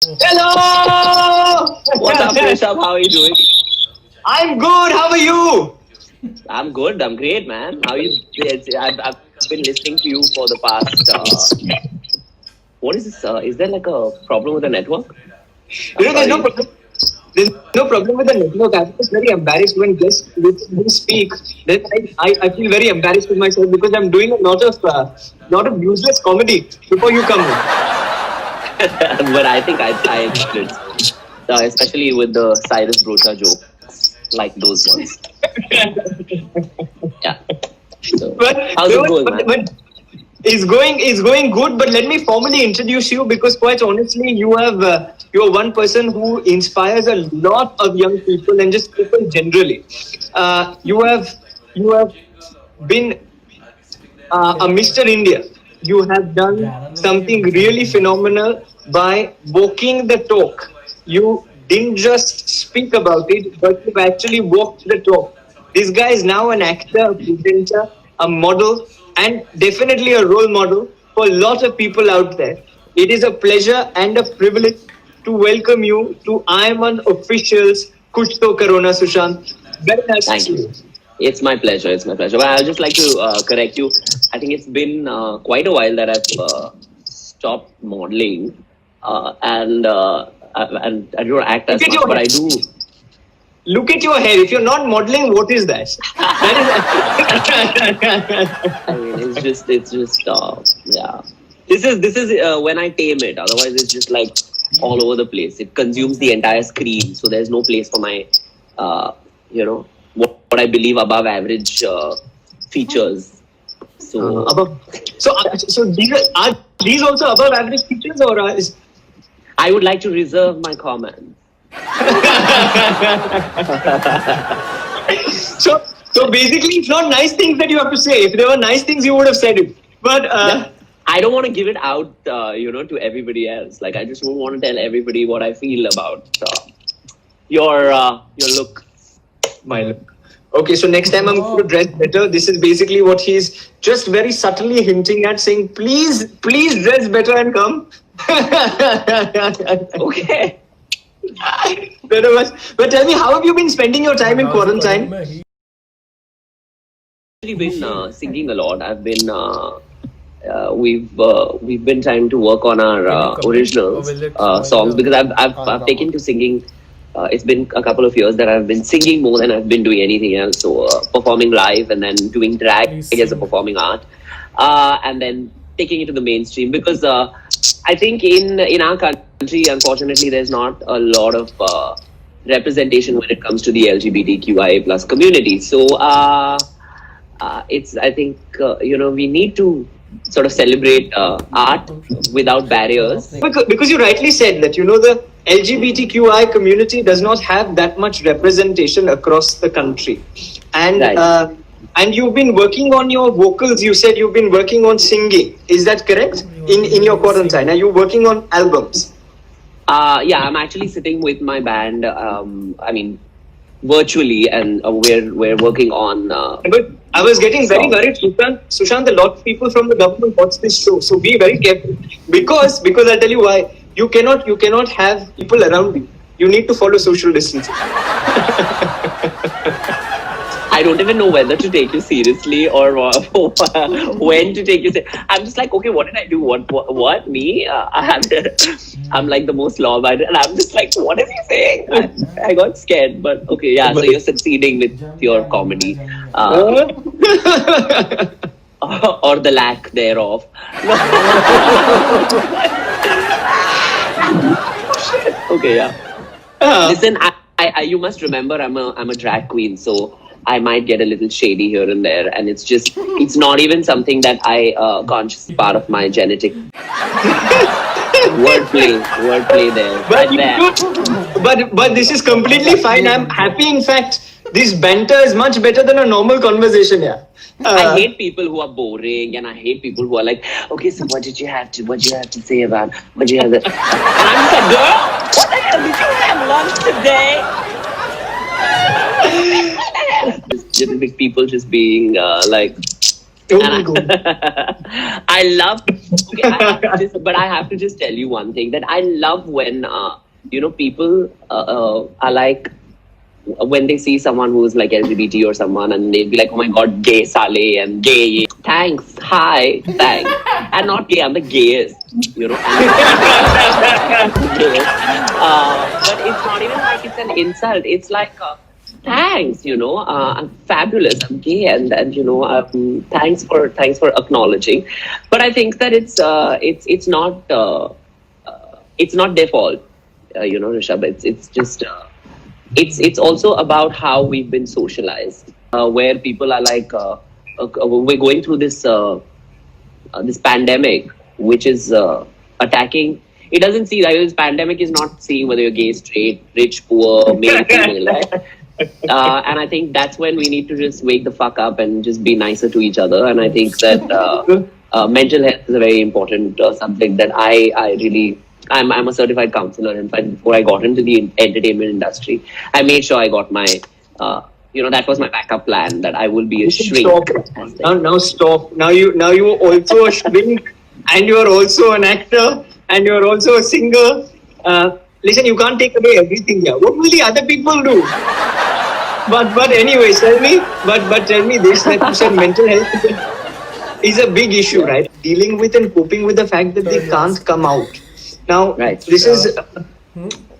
Hello! What's up, Rishabh? How are you doing? I'm good. How are you? I'm good. I'm great, man. How you? I've been listening to you for the past. What is this? Is there like a problem with the network? I'm There's no sorry. problem. There's no problem with the network. I'm just very embarrassed when guests who speak. Then I feel very embarrassed with myself because I'm doing a lot of useless comedy before you come in. But I think I did, especially with the Cyrus Brocha jokes, like those ones. Yeah. So, But, how's it going, man? but it's going good. But let me formally introduce you because quite honestly, you are one person who inspires a lot of young people and just people generally. You have been a Mr. India. You have done something really phenomenal by walking the talk. You didn't just speak about it, but you've actually walked the talk. This guy is now an actor, a presenter, a model, and definitely a role model for a lot of people out there. It is a pleasure and a privilege to welcome you to IIMUN officials Kuch To Corona, Sushant. Very nice to Thank see you. you. It's my pleasure. It's my pleasure. But I'd just like to correct you. I think it's been quite a while that I've stopped modeling, and I don't act Look as at much, your but hair. I do. Look at your hair. If you're not modeling, what is that? I mean, it's just yeah. This is when I tame it. Otherwise, it's just like all over the place. It consumes the entire screen, so there's no place for my, what I believe above average features. So above. So are these also above average features or is I would like to reserve my comment. so basically it's not nice things that you have to say. If there were nice things, you would have said it. But Yeah, I don't want to give it out, to everybody else. Like I just don't want to tell everybody what I feel about your look. my look. Okay, so next time I'm going to dress better. This is basically what he's just very subtly hinting at, saying, please, please dress better and come. Okay. Better much. But tell me, how have you been spending your time in quarantine? Actually been singing a lot. I've been we've been trying to work on our originals songs because I've taken to singing. It's been a couple of years that I've been singing more than I've been doing anything else. So performing live and then doing drag as a performing art, and then taking it to the mainstream because I think in our country, unfortunately, there's not a lot of representation when it comes to the LGBTQIA plus community. So it's I think we need to sort of celebrate art without barriers. Because you rightly said that the LGBTQI community does not have that much representation across the country, and Right. and you've been working on your vocals. You said you've been working on singing. Is that correct? In your quarantine, are you working on albums? Yeah, I'm actually sitting with my band. I mean, virtually, and we're working on But I was getting very songs. worried, Sushant. A lot of people from the government watch this show, so be very careful. Because I'll tell you why. You cannot have people around you. You need to follow social distancing. I don't even know whether to take you seriously or when to take you. I'm just like, okay, what did I do? What me? I'm like the most law-abiding, and I'm just like, what is he saying? I got scared, but okay, yeah. So you're succeeding with your comedy, or the lack thereof. Okay, yeah. Listen, you must remember, I'm a drag queen, so I might get a little shady here and there, and it's not even something that I conscious part of my genetic wordplay there, But right there. but this is completely fine. I'm happy. In fact, this banter is much better than a normal conversation. Yeah. I hate people who are boring, and I hate people who are like, okay, so what do you have to say about what you have to... And I'm just like, girl, what the hell did you have lunch today? Just little bit people just being like Oh And my God. I love. Okay, but I have to just tell you one thing, that I love when people are like, when they see someone who's like LGBT or someone, and they'll be like, "Oh my God, gay sale and gay." Thanks, hi, thanks. I'm not gay. I'm the gayest. I'm gay. But it's not even like it's an insult. It's like, thanks. I'm fabulous. I'm gay, and thanks for acknowledging. But I think that it's not their fault. Rishabh. It's just. It's also about how we've been socialized, where people are like, we're going through this pandemic, which is attacking. It doesn't see that this pandemic is not seeing whether you're gay, straight, rich, poor, male, female, right? And I think that's when we need to just wake the fuck up and just be nicer to each other. And I think that mental health is a very important subject that I really. I'm a certified counselor. In fact, before I got into the entertainment industry, I made sure I got my, that was my backup plan, that I will be a shrink. Stop. Now stop. Now you are also a shrink, and you are also an actor, and you are also a singer. Listen, you can't take away everything here. What will the other people do? But anyways, tell me. But tell me this: that you said mental health is a big issue, right? Dealing with and coping with the fact that they can't come out. Now, Right. this is.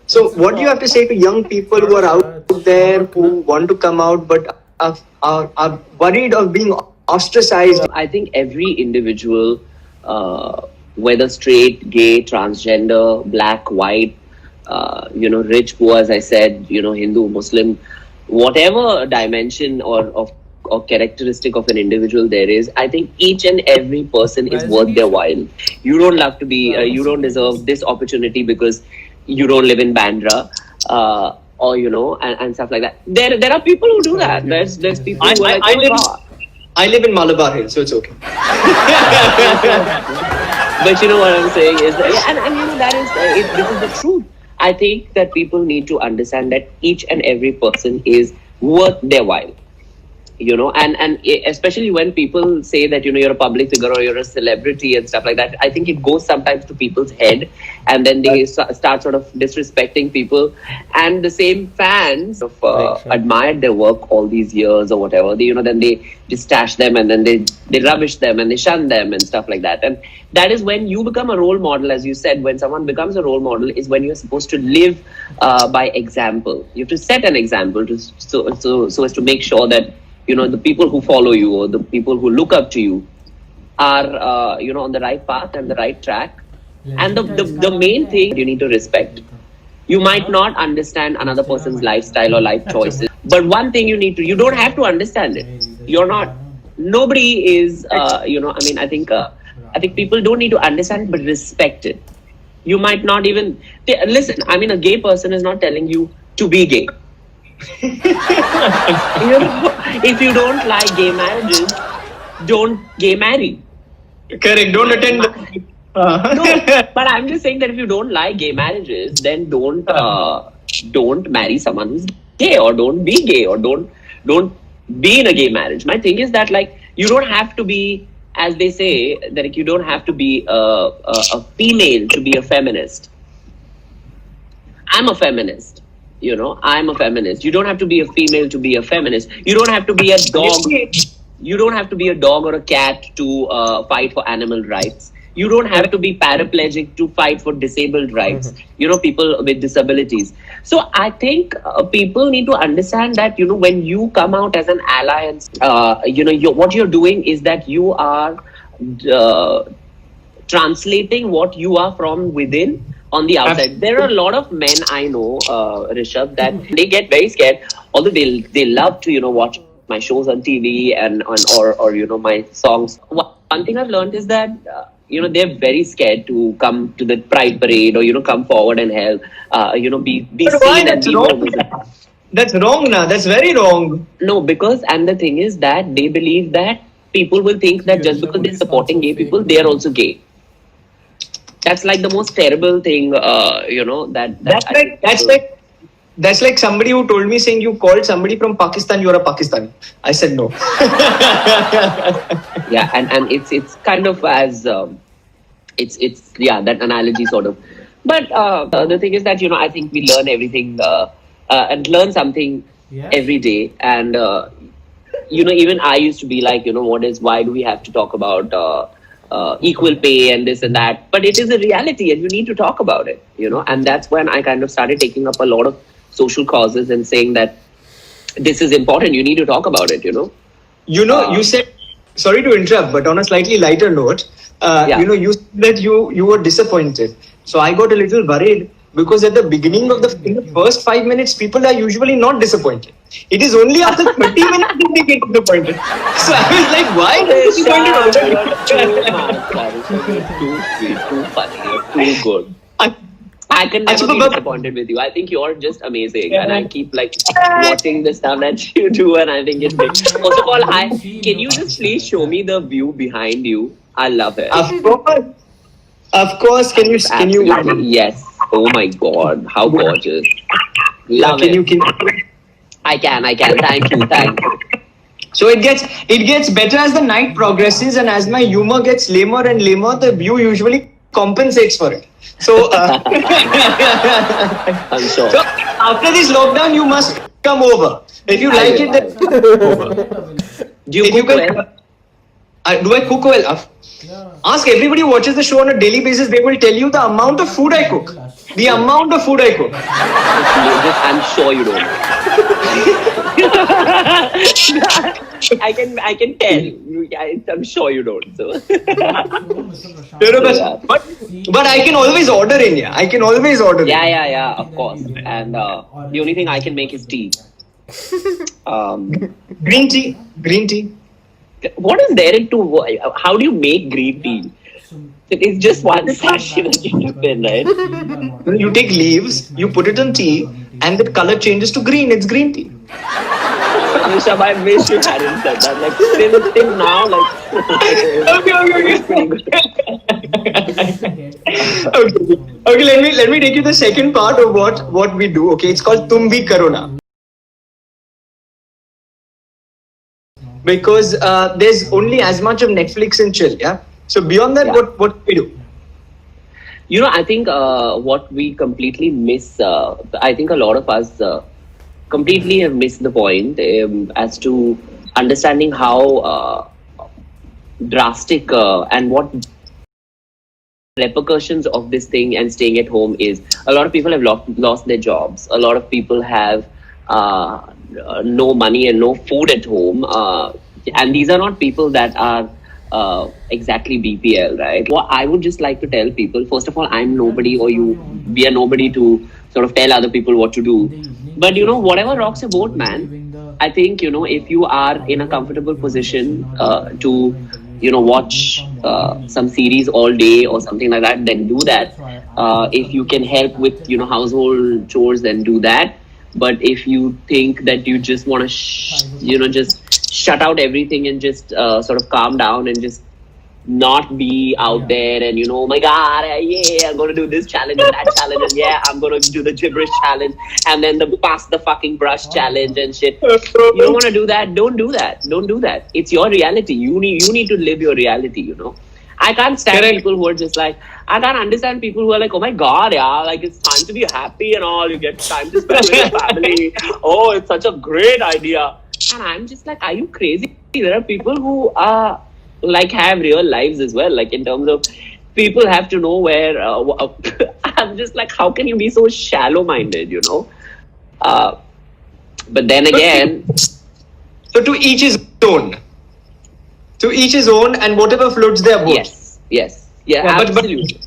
So, what do you have to say to young people who are out there who want to come out but are worried of being ostracized? I think every individual, whether straight, gay, transgender, black, white, rich, poor, as I said, Hindu, Muslim, whatever dimension or characteristic of an individual there is, I think each and every person is worth their while. You don't have to be, you don't deserve this opportunity because you don't live in Bandra, or and stuff like that. There are people who do that. There's people who are like, I live in Malabar Hill, so it's okay. But you know what I'm saying is that, and that is this is the truth. I think that people need to understand that each and every person is worth their while. And especially when people say that you're a public figure or you're a celebrity and stuff like that, I think it goes sometimes to people's head, and then they start sort of disrespecting people, and the same fans admired their work all these years or whatever. Then they just stash them, and then they rubbish them and they shun them and stuff like that. And that is when you become a role model, as you said. When someone becomes a role model is when you're supposed to live by example. You have to set an example so as to make sure that the people who follow you or the people who look up to you are, on the right path and the right track. And the main thing, you need to respect. You might not understand another person's lifestyle or life choices, but one thing you don't have to understand it. Nobody is, I think people don't need to understand it, but respect it. You might not even, listen, a gay person is not telling you to be gay. If you don't like gay marriages, don't gay marry. Correct. Don't attend. No, but I'm just saying that if you don't like gay marriages, then don't marry someone who's gay, or don't be gay, or don't be in a gay marriage. My thing is that, like, you don't have to be, as they say, that you don't have to be a female to be a feminist. I'm a feminist. I'm a feminist. You don't have to be a female to be a feminist. You don't have to be a dog. You don't have to be a dog or a cat to fight for animal rights. You don't have to be paraplegic to fight for disabled rights. People with disabilities. So I think people need to understand that, when you come out as an ally, and what you're doing is that you are translating what you are from within on the outside. There are a lot of men I know, Rishabh, that they get very scared, although they love to watch my shows on TV or my songs. One thing I've learned is that they're very scared to come to the Pride Parade, or come forward and help, be seen and be more visible. That's wrong now. That's very wrong. No, and the thing is that they believe that people will think that just because they're supporting gay people, they are also gay. That's like the most terrible thing, That's like somebody who told me saying you called somebody from Pakistan, you're a Pakistani. I said no. Yeah, and it's kind of as it's yeah, that analogy sort of. But the thing is that I think we learn everything and learn something every day, and even I used to be like, why do we have to talk about equal pay and this and that? But it is a reality, and you need to talk about it, and that's when I kind of started taking up a lot of social causes and saying that this is important. You need to talk about it. You said, sorry to interrupt, but on a slightly lighter note, you said that you were disappointed. So I got a little worried because at the beginning of in the first 5 minutes, people are usually not disappointed. It is only after 30 minutes that they get disappointed. So I was like, why are you disappointed already? You're too sweet, too funny, you're too good. I can never be disappointed with you. I think you're just amazing, and I keep watching the stuff that you do, and I think it's big. First of all, can you just please show me the view behind you? I love it. Of course. Can you? Yes. Oh my God, how gorgeous! Love it. I can. Thank you. So it gets better as the night progresses, and as my humor gets lamer and lamer, the view usually compensates for it. So, I'm sure. So after this lockdown, you must come over. If you like it, then do you cook well? Do I cook well? Ask everybody who watches the show on a daily basis. They will tell you the amount of food I cook. The amount of food I cook. I'm sure you don't. I can tell. I'm sure you don't. So. But I can always order in. Yeah, I can always order. Yeah. Of course. And the only thing I can make is tea. Green tea. What is there into? How do you make green tea? It's just one sachet that you dip in, right? You take leaves, you put it in tea, and the color changes to green. It's green tea. Rishabh, I wish you hadn't said that. Till now, Okay. Let me take you the second part of what we do. Okay, it's called Tum Bhi Karo Na. Because there's only as much of Netflix and chill, yeah. So beyond that, what do we do? I think what we completely miss. I think a lot of us completely have missed the point as to understanding how drastic and what repercussions of this thing and staying at home is. A lot of people have lost their jobs. A lot of people have no money and no food at home, and these are not people that are exactly BPL, right? What I would just like to tell people, first of all, I'm nobody, or we are nobody to sort of tell other people what to do. But whatever rocks your boat, man. I think if you are in a comfortable position to watch some series all day or something like that, then do that. If you can help with household chores, then do that. But if you think that you just want to just shut out everything and just sort of calm down and just not be out there and oh my God, yeah, I'm gonna do this challenge and that challenge, and yeah, I'm gonna do the gibberish challenge and then the pass the fucking brush challenge and shit. You don't want to do that? Don't do that. It's your reality. You need to live your reality. I can't stand people who are just like, I can't understand people who are like, oh my God, yeah, like it's time to be happy and all. You get time to spend with your family. Oh, it's such a great idea. And I'm just like, are you crazy? There are people who are have real lives as well. Like in terms of people have to know where. I'm just like, how can you be so shallow-minded? But then again, so to each his own. To each his own, and whatever floats their boat. Yes. Yeah, absolutely.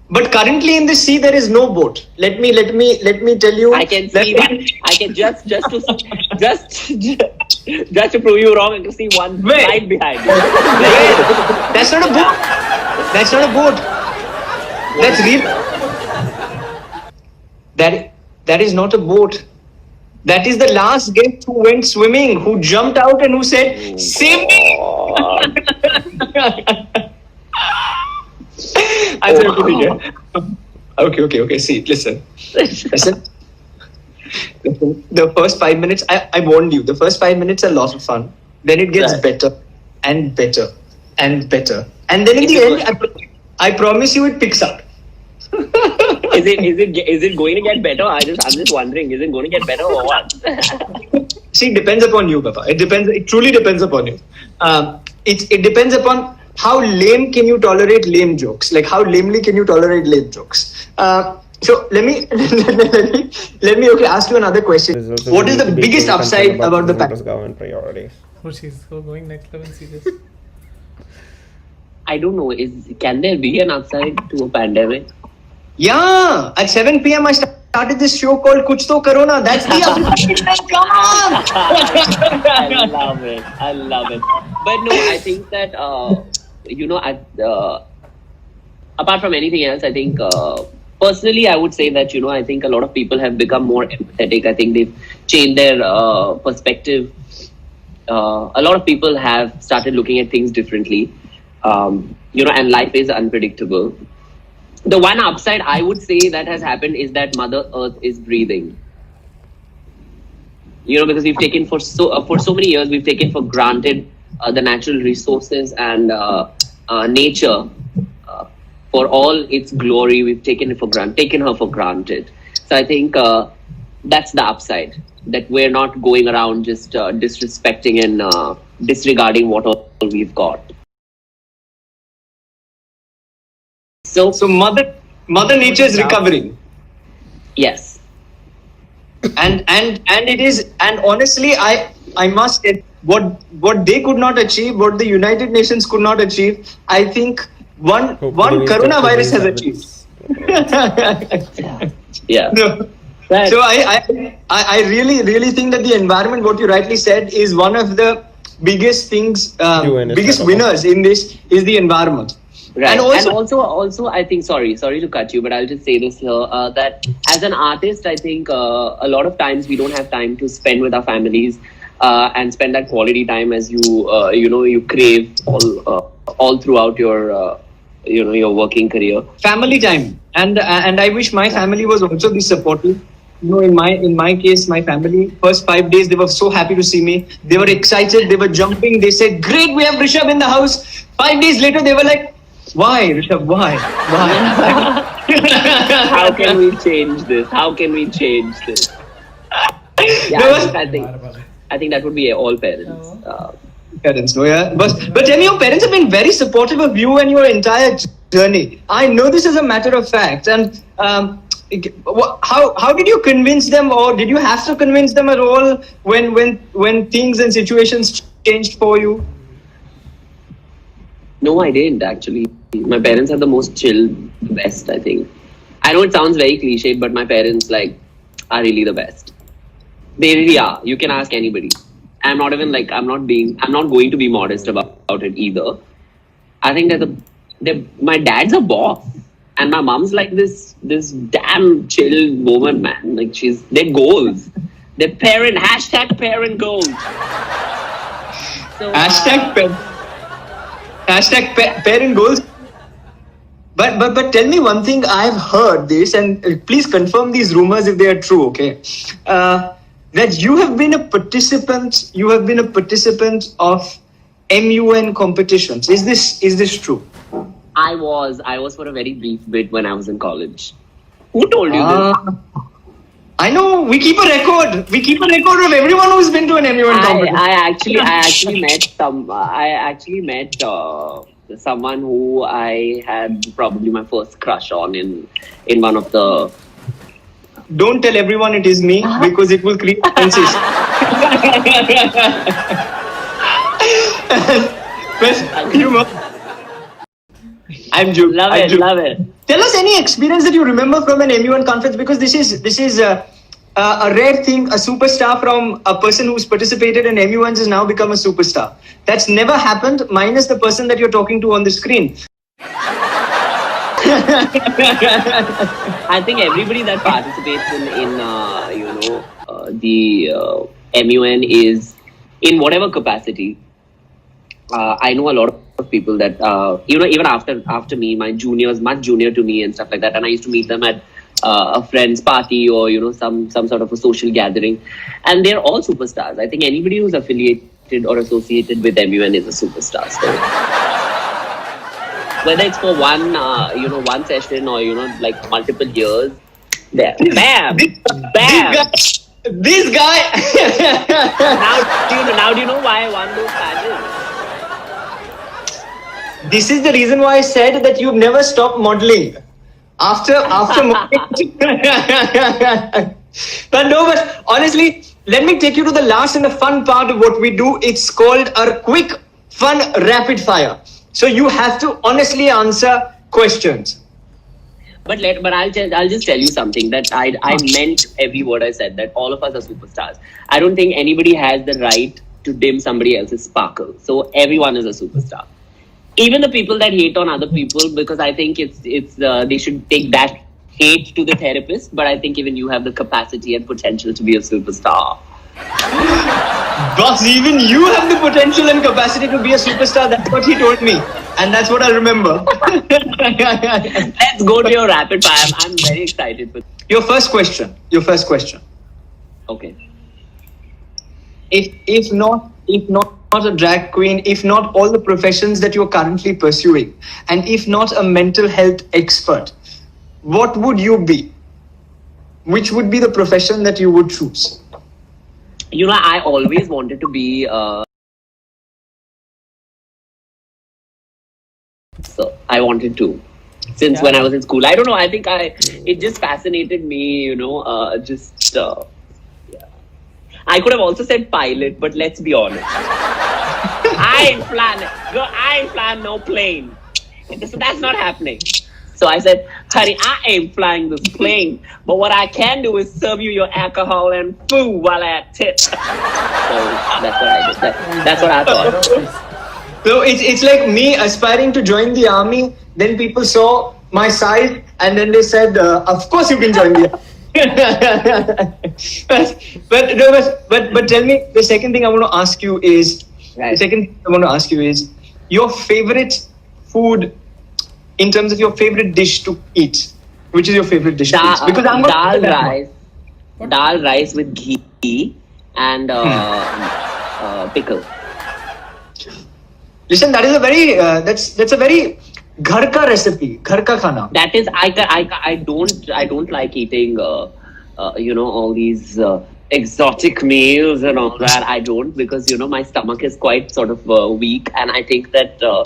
But currently in the sea there is no boat. Let me tell you. I can see one. I can just to prove you wrong. I can see one right behind you. That's not a boat. That's not a boat. That's real. That is not a boat. That is the last guest who went swimming, who jumped out and who said, "Save me." I said, okay. See, listen. The first 5 minutes, I warned you, the first 5 minutes are a lot of fun. Then it gets Right. better and better and better. And then in Is the it end, I promise you it picks up. Is it going to get better? I'm just wondering, is it going to get better or what? See, it depends upon you, Baba. It depends. It truly depends upon you. It depends upon how lame can you tolerate lame jokes. Like how lamely can you tolerate lame jokes. So let me okay ask you another question. What is the biggest upside about the pandemic? government priorities? Oh, she's so going next level serious. I don't know. Can there be an upside to a pandemic? Yeah, at 7 p.m. I started this show called Kuch To Corona. That's the upside. Come on. I love it. I love it. But no, I think that apart from anything else, I think personally, I would say that I think a lot of people have become more empathetic. I think they've changed their perspective. A lot of people have started looking at things differently. And life is unpredictable. The one upside I would say that has happened is that Mother Earth is breathing. Because we've taken for so many years, we've taken for granted the natural resources and nature for all its glory. We've taken her for granted. So I think that's the upside, that we're not going around just disrespecting and disregarding what all we've got. So Mother Nature is recovering. Yes. And it is, and honestly, I must say, what they could not achieve, what the United Nations could not achieve, I think one coronavirus has achieved. Yeah. No. So I really think that the environment, what you rightly said, is one of the biggest things, biggest winners in this is the environment. Right. And also, I think, sorry to cut you, but I'll just say this here, that as an artist, I think a lot of times we don't have time to spend with our families and spend that quality time as you crave all throughout your your working career. Family time, and I wish my family was also this supportive. In my case, my family, first 5 days, they were so happy to see me. They were excited. They were jumping. They said, "Great, we have Rishabh in the house." 5 days later, they were like, "Why, Rishabh? Why?" How can we change this? Yeah, I think that would be all parents. Parents, no, yeah. But tell me, your parents have been very supportive of you and your entire journey. I know this is a matter of fact. And how did you convince them, or did you have to convince them at all when things and situations changed for you? No, I didn't actually. My parents are the most chill, the best, I think. I know it sounds very cliche, but my parents are really the best. They really are. You can ask anybody. I'm not going to be modest about it either. I think that my dad's a boss, and my mom's like this damn chill woman, man. Like they're goals. They're parent goals. So, Parent goals. But tell me one thing. I've heard this, and please confirm these rumors if they are true. Okay, that you have been a participant. You have been a participant of MUN competitions. Is this true? I was for a very brief bit when I was in college. Who told you this? I know. We keep a record. We keep a record of everyone who's been to an MUN competition. I actually met someone who I had probably my first crush on in one of the. Don't tell everyone it is me because it will create tensions. Humor. I'm joking. Love it. Tell us any experience that you remember from an MUN conference, because this is a rare thing. A superstar from a person who's participated in MUNs has now become a superstar. That's never happened, minus the person that you're talking to on the screen. I think everybody that participates in the MUN is in whatever capacity. I know a lot of people that even after me, my juniors, much junior to me and stuff like that, and I used to meet them at a friend's party or some sort of a social gathering, and they're all superstars. I think anybody who's affiliated or associated with MUN is a superstar. So whether it's for one session or like multiple years, there, bam, bam. This guy. Now do you know why I won those pageants? This is the reason why I said that you've never stopped modeling. After modeling. But honestly, let me take you to the last and the fun part of what we do. It's called a quick, fun, rapid fire. So you have to honestly answer questions. But I'll just tell you something that I meant every word I said, that all of us are superstars. I don't think anybody has the right to dim somebody else's sparkle. So everyone is a superstar. Even the people that hate on other people, because I think it's they should take that hate to the therapist. But I think even you have the capacity and potential to be a superstar. Boss, even you have the potential and capacity to be a superstar. That's what he told me. And that's what I'll remember. Let's go to your rapid fire. I'm very excited. Your first question. Okay. If not a drag queen, if not all the professions that you're currently pursuing, and if not a mental health expert, what would you be? Which would be the profession that you would choose? I always wanted to be so I wanted to since when I was in school. I don't know, I think it just fascinated me, I could have also said pilot, but let's be honest. I ain't flying no plane. So that's not happening. So I said, honey, I ain't flying this plane, but what I can do is serve you your alcohol and food while I tip. So that's what I did. That's what I thought. So it's like me aspiring to join the army. Then people saw my size and then they said, of course you can join the army. but tell me, the second thing I want to ask you is, your favorite food in terms of your favorite dish to eat. Which is your favorite dish to eat? Because I'm dal rice with ghee and pickle. Listen, that is a very that's a very ghar ka recipe, ghar ka khana. That is, I don't like eating all these exotic meals and all that. I don't, because my stomach is quite sort of weak, and I think that I'll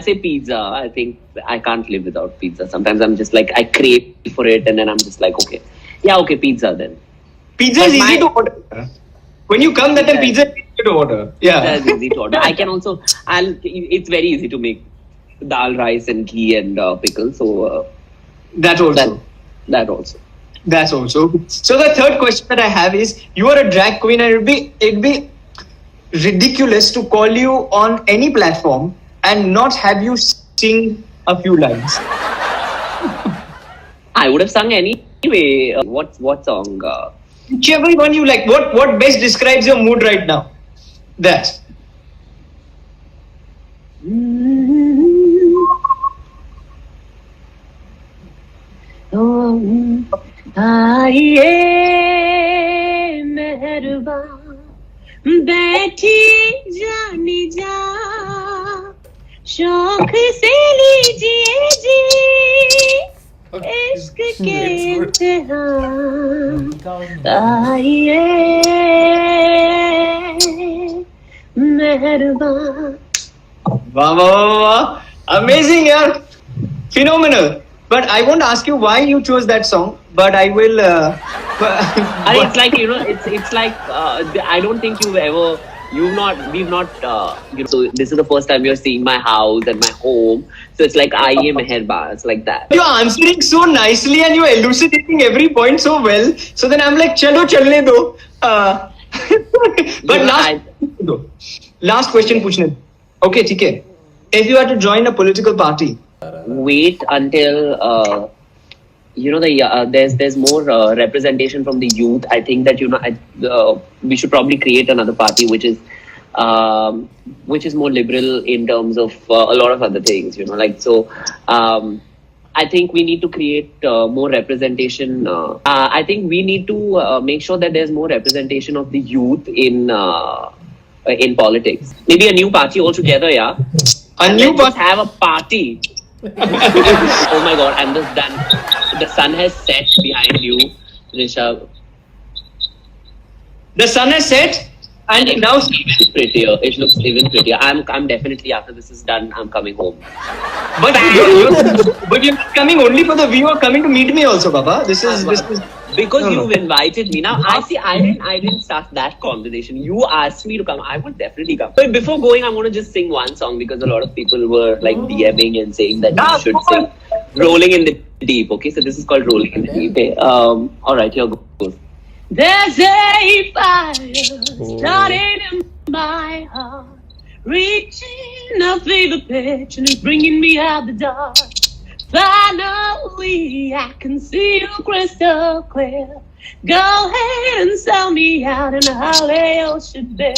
say pizza. I think I can't live without pizza. Sometimes I'm just like, I crave for it, and then I'm just like, okay, pizza then. Pizza is easy to order. When you come, that time pizza is easy to order. Yeah, it's easy to order. I can also, it's very easy to make dal, rice, and ghee and pickle. So that also. That's also. So the third question that I have is, you are a drag queen, and it'd be ridiculous to call you on any platform and not have you sing a few lines. I would have sung anyway. What song? Whichever one you like. What best describes your mood right now? That. आइए मेहरबान बैठी जानी जा शौक से लीजिए जी इश्क के इम्तिहान आइए मेहरबान. Wow. Amazing, yaar. Phenomenal. But I won't ask you why you chose that song, but I will. It's like, it's like, I don't think we've not, so this is the first time you're seeing my house and my home. So it's like, Aiye Meherba, it's like that. You're answering so nicely and you're elucidating every point so well. So then I'm like, chalo, chalne do. But last question, puchne. Okay, ठीक है. If you had to join a political party, wait until there's more representation from the youth. I think that we should probably create another party which is more liberal in terms of a lot of other things. I think we need to create more representation. I think we need to make sure that there's more representation of the youth in politics. Maybe a new party altogether, yeah. Let's have a party. Oh my God! And the sun has set behind you, Rishabh. The sun has set, and it now looks even prettier. It looks even prettier. I'm definitely, after this is done, I'm coming home. But you're coming only for the view, or coming to meet me also, Baba. This is because you've invited me. Now I didn't start that conversation. You asked me to come. I would definitely come. But before going, I want to just sing one song because a lot of people were like DMing and saying that you should sing "Rolling in the Deep." Okay, so this is called "Rolling in the Deep." Okay. All right, here goes. There's a fire starting in my heart, reaching a fever pitch and it's bringing me out the dark. Finally, I can see you crystal clear. Go ahead and sell me out in a holly ocean bear.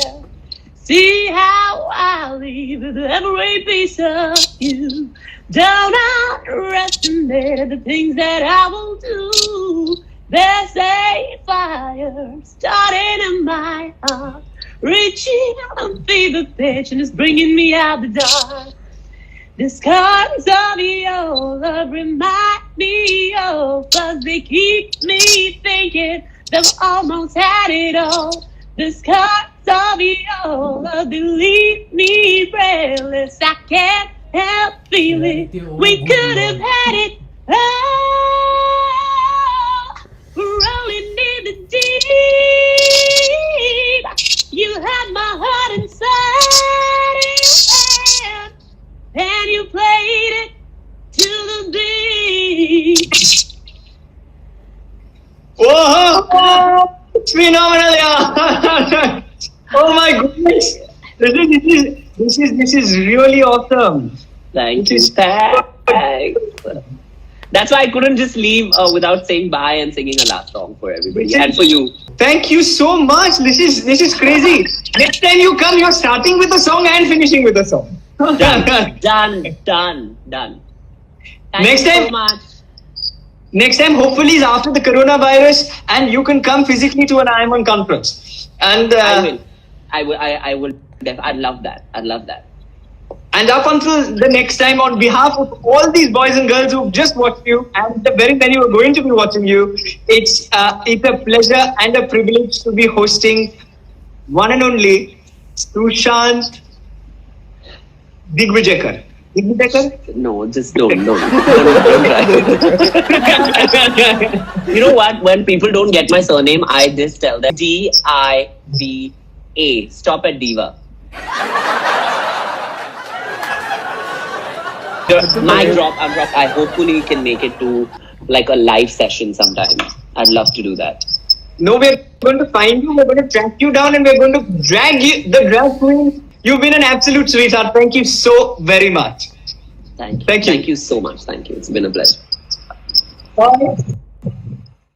See how I leave with every piece of you. Don't underestimate the things that I will do. There's a fire starting in my heart, reaching a fever pitch and it's bringing me out the dark. The scars of your love remind me of, 'cause they keep me thinking they've almost had it all. The scars of your love, they leave me breathless. I can't help feeling we could have had it all. Rolling in the deep, you had my heart inside your hand, and you played it to the beat. Whoa! It's phenomenal, yeah. Oh my goodness! This is really awesome. Thank you. Thanks. That's why I couldn't just leave without saying bye and singing a last song for everybody and for you. Thank you so much. This is crazy. Next time you come, you're starting with a song and finishing with a song. Done. Thank you so much. Next time, hopefully, is after the coronavirus, and you can come physically to an IIMUN conference. And I will. I'd love that. And up until the next time, on behalf of all these boys and girls who've just watched you, and the very many who are going to be watching you, it's a pleasure and a privilege to be hosting one and only Sushant Divgikr. No, just don't try. You know what? When people don't get my surname, I just tell them Diva. Stop at Diva. Mic drop. I hopefully can make it to like a live session sometime. I'd love to do that. No, we're going to find you, we're going to track you down, and we're going to drag you, the drag queen. You've been an absolute sweetheart. Thank you so very much. Thank you. Thank you so much. Thank you. It's been a pleasure. Bye.